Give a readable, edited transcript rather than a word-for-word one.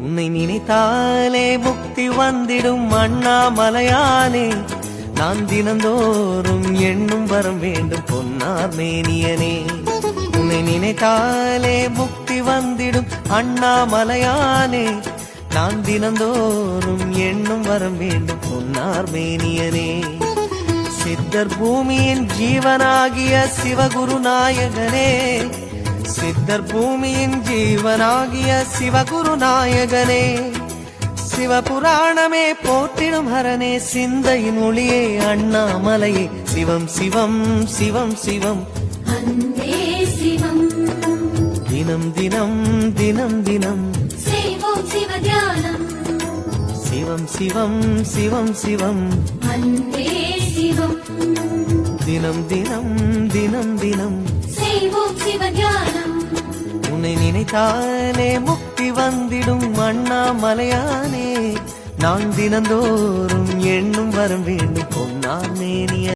உன்னை நினைத்தாலே முக்தி வந்திடும் அண்ணாமலையானே, நான் தினந்தோறும் எண்ணும் வரம் வேண்டும் பொன்னார் மேனியனே. உன்னை நினைத்தாலே முக்தி வந்திடும் அண்ணாமலையானே, நான் தினந்தோறும் எண்ணும் வரம் வேண்டும் பொன்னார் மேனியனே. சித்தர் பூமியின் ஜீவனாகிய சிவகுரு நாயகனே, சித்தர் பூமியின் ஜீவனாகிய சிவகுரு நாயகனே, சிவபுராணமே போற்றிடும் ஹரனே, சிந்தையின் ஒளியே அண்ணாமலையே, சிவம் சிவம் சிவம் சிவம் அன்பே சிவம். தினம் தினம் தினம் தினம் செய்வோம் சிவ தியானம். சிவம் சிவம் சிவம் சிவம் அன்பே சிவம். தினம் தினம் தினம் தினம் செய்வோம் சிவ தியானம். உன்னை நினைத்தாலே முக்தி வந்திடும் அண்ணாமலையானே, நான் தினந்தோறும் எண்ணும் வரம் வேண்டும் பொன்னார் மேனிய